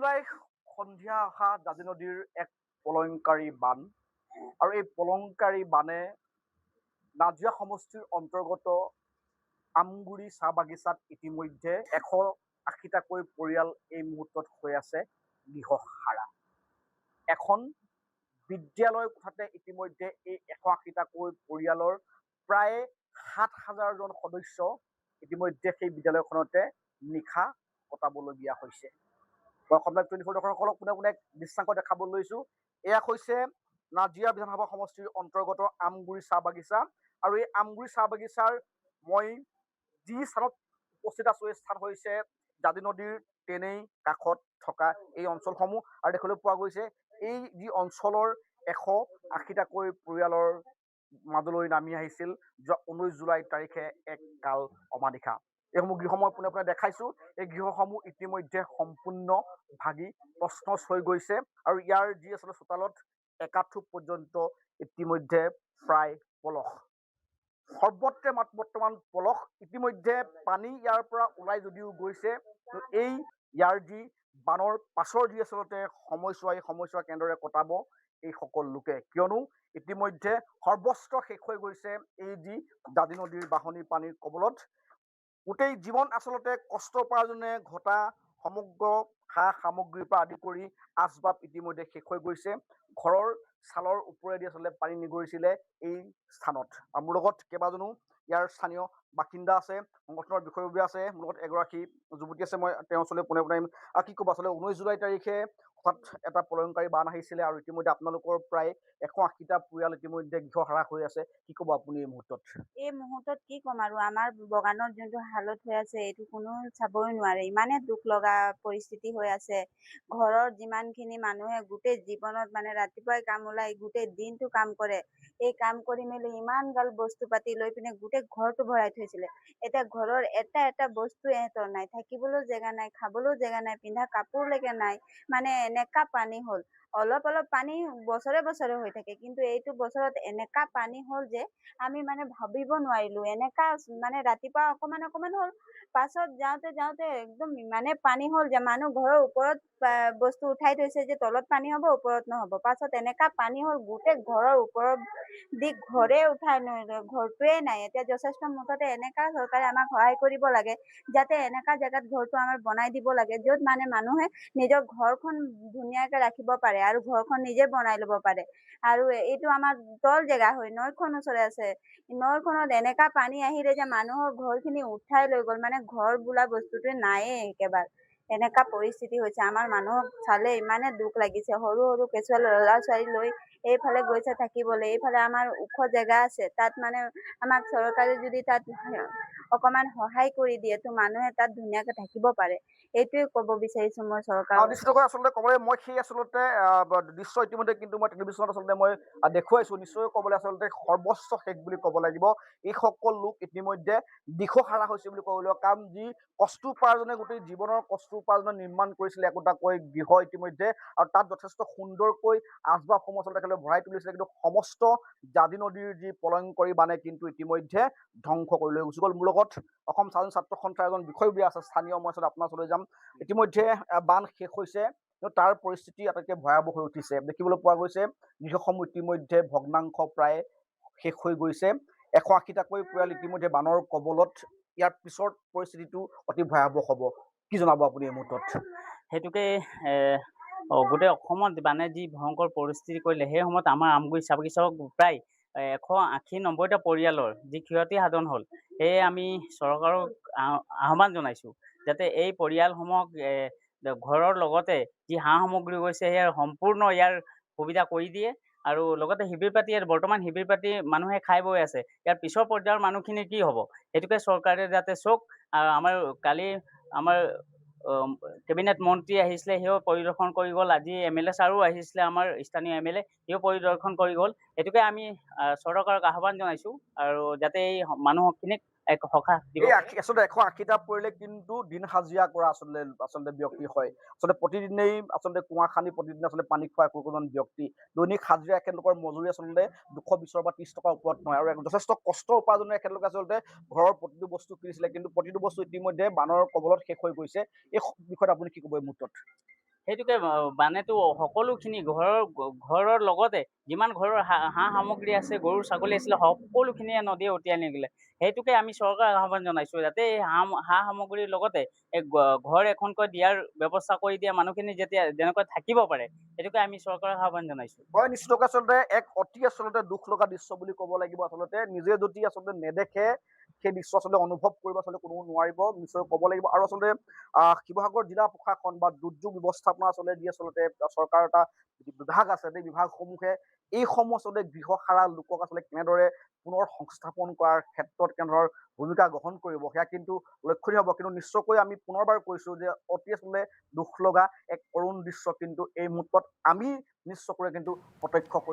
July সন্ধিয়া অহা জাঁজি নদীৰ এক প্ৰলয়ংকাৰী বান আৰু এই প্ৰলয়ংকাৰী বানে নাজিৰা সমষ্টিৰ অন্তৰ্গত আমগুৰি চাহ বাগিচাত ইতিমধ্যে 180টাকৈ পৰিয়াল এই মুহূৰ্তত হৈ আছে গৃহহাৰা। এখন বিদ্যালয় কোঠাতে ইতিমধ্যে এই 180টাকৈ পৰিয়ালৰ প্ৰায় 7,000জন সদস্য ইতিমধ্যে সেই বিদ্যালয়খনতে নিশা কটাবলগীয়া হৈছে। মই অসমীয়া 24 দৰ্শকসকলক পোনে পোনে দৃশ্যাংশ দেখাবলৈ লৈছো। এয়া হৈছে নাজিৰা বিধানসভা সমষ্টিৰ অন্তৰ্গত আমগুৰি চাহ বাগিচা আৰু এই আমগুৰি চাহ বাগিচাৰ মই যি স্থানত উপস্থিত আছো এই স্থান হৈছে জাঁজি নদীৰ তেনেই কাষত থকা এই অঞ্চলসমূহ আৰু দেখিবলৈ পোৱা গৈছে এই যি অঞ্চলৰ 180টাকৈ পৰিয়ালৰ মাজলৈ নামি আহিছিল যোৱা 19 জুলাই তাৰিখে এক কাল অমানিশা। এইসমূহ গৃহসমূহ পোনে পোনে দেখাইছো। এই গৃহসমূহ ইতিমধ্যে সম্পূৰ্ণ ভাগি তছনছ হৈ গৈছে আৰু ইয়াৰ যি আচলতে চোতালত একাঠুক পৰ্যন্ত ইতিমধ্যে প্ৰায় পলস। সৰ্বত্ৰে বৰ্তমান পলস। ইতিমধ্যে পানী ইয়াৰ পৰা ওলাই যদিও গৈছে, এই ইয়াৰ যি বানৰ পাছৰ যি আচলতে সময়ছোৱা এই সময়ছোৱা কেনেদৰে কটাব এই সকল লোকে, কিয়নো ইতিমধ্যে সৰ্বস্ত্ৰ শেষ হৈ গৈছে এই যি জাঁজি নদীৰ বাঢ়নী পানীৰ কবলত। গোটেই জীৱন আচলতে কষ্ট উপাৰ্জনে ঘটা সমগ্ৰ সা সামগ্ৰীৰ পৰা আদি কৰি আচবাব ইতিমধ্যে শেষ হৈ গৈছে। ঘৰৰ ছালৰ ওপৰেদি আচলতে পানী নিগৰিছিলে এই স্থানত। আৰু মোৰ লগত কেইবাজনো ইয়াৰ স্থানীয় বাসিন্দা আছে, সংগঠনৰ বিষয়ববীয়া আছে, মোৰ লগত এগৰাকী যুৱতী আছে। মই তেওঁৰ ওচৰলৈ পোনে পোনে আৰু কি ক'ব, আচলতে 19 জুলাই তাৰিখে হঠাৎ এটা প্ৰলয়ংকাৰী বান আহিছিলে আৰু ইতিমধ্যে আপোনালোকৰ প্ৰায় 180টা পৰিয়াল ইতিমধ্যে গৃহহাৰা হৈ আছে। কি ক'ব আপুনি এই মুহূৰ্তত? এই মুহূৰ্তত কি ক'ম আৰু, আমাৰ বাগানৰ যোনটো হালত হৈ আছে এইটো কোনো চাবই নোৱাৰে। ইমানে দুখ লগা পৰিস্থিতি হৈ আছে। ঘৰৰ যিমানখিনি মানুহে গোটেই জীৱনত মানে ৰাতিপুৱাই কাম ওলাই গোটেই দিনটো কাম কৰে, এই কাম কৰি মেলি ইমান গাল বস্তু পাতি লৈ পিনে গোটেই ঘৰটো ভৰাই থৈছিলে। এতিয়া ঘৰৰ এটা এটা বস্তু এহঁতৰ নাই, থাকিবলৈও জেগা নাই, খাবলৈও জেগা নাই, পিন্ধা কাপোৰলৈকে নাই। মানে এনেকা পানী হ'ল। অলপ অলপ পানী বছৰে বছৰে হৈ থাকে, কিন্তু এইটো বছৰত এনেকা পানী হ'ল যে আমি মানে ভাবিব নোৱাৰিলো। এনেকা মানে ৰাতিপুৱা অকমান অকমান হ'ল, পাছত যাওঁতে যাওঁতে একদম ইমানে পানী হ'ল যে মানুহ ঘৰৰ ওপৰত বস্তু উঠাই থৈছে যে তলত পানী হ'ব ওপৰত নহ'ব। পাছত এনেকা পানী হ'ল গোটেই ঘৰৰ ওপৰত দি ঘৰে উঠাই লৈ ঘৰটোৱে নাই। এতিয়া যথেষ্ট মুঠতে এনেকা চৰকাৰে আমাক সহায় কৰিব লাগে, যাতে এনেকা জেগাত ঘৰটো আমাৰ বনাই দিব লাগে য'ত মানে মানুহে নিজৰ ঘৰখন ধুনীয়াকে ৰাখিব পাৰে আৰু ঘৰখন নিজে বনাই ল'ব পাৰে। আৰু এইটো আমাৰ তল জেগা হয়, নৈখন ওচৰে আছে। নৈখনত এনেকা পানী আহিলে যে মানুহৰ ঘৰখিনি উঠাই লৈ গ'ল, মানে ঘৰ বোলা বস্তুটোৱে নায়ে একেবাৰে। এনেকা পৰিস্থিতি হৈছে। আমাৰ মানুহক চালে ইমানে দুখ লাগিছে। সৰু সৰু কেঁচুৱা ল'ৰা ছোৱালী লৈ এইফালে গৈছে থাকিবলৈ, এইফালে আমাৰ ওখ জেগা আছে, তাত মানে আমাক চৰকাৰে যদি তাত অকমান সহায় কৰি দিয়ে তো মানুহে তাত ধুনীয়াকে থাকিব পাৰে। এইটোৱে ক'ব বিচাৰিছো মই চৰকাৰক। নিশ্চিতকৈ আচলতে ক'বলৈ মই সেই আচলতে দৃশ্য ইতিমধ্যে কিন্তু মই টেলিভিশ্যনত আচলতে মই দেখুৱাইছো। নিশ্চয় ক'বলৈ আচলতে সৰ্বস্ব শেষ বুলি ক'ব লাগিব। এইসকল লোক ইতিমধ্যে দিশহাৰা হৈছে বুলি ক'ব লাগিব, কাৰণ যি কষ্ট উপাৰ্জনে গোটেই জীৱনৰ কষ্ট উপাৰ্জনে নিৰ্মাণ কৰিছিলে একোটাকৈ গৃহ ইতিমধ্যে, আৰু তাত যথেষ্ট সুন্দৰকৈ আচবাবসমূহ আচলতে তেখেতে ভৰাই তুলিছিলে, কিন্তু সমস্ত জাঁজি নদীৰ যি প্ৰলয়ংকাৰী বানে কিন্তু ইতিমধ্যে ধ্বংস কৰি লৈ গুচি গ'ল। মোৰ লগত অসম স্বাধীন ছাত্ৰ সন্থাৰ এজন বিষয়ববীয়া আছে স্থানীয়, মই আচলতে আপোনাৰ ওচৰলৈ যাম। ইতিমধ্যে বান শেষ হৈছে, কিন্তু তাৰ পৰিস্থিতি আটাইতকৈ ভয়াৱহ হৈ উঠিছে। দেখিবলৈ পোৱা গৈছে গৃহসমূহ ইতিমধ্যে ভগ্নাংশ প্ৰায় শেষ হৈ গৈছে। 180টাকৈ পৰিয়াল ইতিমধ্যে বানৰ কবলত। ইয়াৰ পিছৰ পৰিস্থিতিটো অতি ভয়াৱহ হ'ব। কি জনাব আপুনি এই মুহূৰ্তত? সেইটোকে গোটেই অসমত বানে যি ভয়ংকৰ পৰিস্থিতি কৰিলে, সেই সময়ত আমাৰ আমগুৰি চাহ বাগিচাৰ প্ৰায় 180-90টা পৰিয়ালৰ যি ক্ষতি সাধন হ'ল, সেয়ে আমি চৰকাৰক আহ্বান জনাইছোঁ যাতে এই পৰিয়ালসমূহক ঘৰৰ লগতে যি সা সামগ্ৰী গৈছে সেয়া সম্পূৰ্ণ ইয়াৰ সুবিধা কৰি দিয়ে। আৰু লগতে শিবিৰ পাতি বৰ্তমান শিবিৰ পাতি মানুহে খাই বৈ আছে। ইয়াৰ পিছৰ পৰ্যায়ৰ মানুহখিনিৰ কি হ'ব সেইটোকে চৰকাৰে যাতে চাওক। আমাৰ কালি আমাৰ কেবিনেট মন্ত্ৰী আহিছিলে, সেও পৰিদৰ্শন কৰি গ'ল। আজি MLA ছাৰো আহিছিলে, আমাৰ স্থানীয় MLA, সেও পৰিদৰ্শন কৰি গ'ল। সেইটোকে আমি চৰকাৰক আহ্বান জনাইছোঁ আৰু যাতে এই মানুহখিনিক এক সকাহ দিব এই আচলতে 180টা পৰিলে কিন্তু দিন হাজিৰা কৰা আচলতে ব্যক্তি হয়। আচলতে প্ৰতিদিনেই আচলতে কুঁৱা খান্দি প্ৰতিদিনে আচলতে পানী খোৱা একোজন ব্যক্তি। দৈনিক হাজিৰা এখেতলোকৰ মজুৰি আচলতে 220 বা 30 টকাৰ ওপৰত নহয়, আৰু যথেষ্ট কষ্ট উপাৰ্জনে এখেতলোকে আচলতে ঘৰৰ প্ৰতিটো বস্তু কিনিছিলে, কিন্তু প্ৰতিটো বস্তু ইতিমধ্যে বানৰ কবলত শেষ হৈ গৈছে। এই বিষয়ত আপুনি কি ক'ব এই মুহূৰ্তত? সেইটোকে বানেতো সকলোখিনি ঘৰৰ লগতে যিমান ঘৰৰ হাঁহ সামগ্ৰী আছে, গৰু ছাগলী আছিলে, সকলোখিনিয়ে নদীয়ে উটিয়াই নিলে। সেইটোকে আমি চৰকাৰক আহ্বান জনাইছো, যাতে এই হাঁহ সামগ্ৰীৰ লগতে এই ঘৰ এখনকৈ দিয়াৰ ব্যৱস্থা কৰি দিয়া মানুহখিনি যেতিয়া যেনেকৈ থাকিব পাৰে, সেইটোকে আমি চৰকাৰক আহ্বান জনাইছো। হয়, নিশ্চিতভাৱে আচলতে এক অতি আচলতে দুখ লগা দৃশ্য বুলি ক'ব লাগিব। আচলতে নিজে যদি আচলতে নেদেখে সেই দৃশ্য আচলতে অনুভৱ কৰিব আচলতে কোনো নোৱাৰিব, নিশ্চয় ক'ব লাগিব। আৰু আচলতে শিৱসাগৰ জিলা প্ৰশাসন বা দুৰ্যোগ ব্যৱস্থাপনা আচলতে যি আচলতে চৰকাৰৰ এটা বিভাগ আছে, সেই বিভাগসমূহে এইসমূহ আচলতে গৃহহাৰা লোকক আচলতে কেনেদৰে পুনৰ সংস্থাপন কৰাৰ ক্ষেত্ৰত কেনেধৰণৰ ভূমিকা গ্ৰহণ কৰিব, সেয়া কিন্তু লক্ষণীয় হ'ব। কিন্তু নিশ্চয়কৈ আমি পুনৰবাৰ কৈছোঁ যে অতি আচলতে দুখ লগা এক কৰুণ দৃশ্য কিন্তু এই মুহূৰ্তত আমি নিশ্চয়কৈ কিন্তু প্ৰত্যক্ষ কৰিব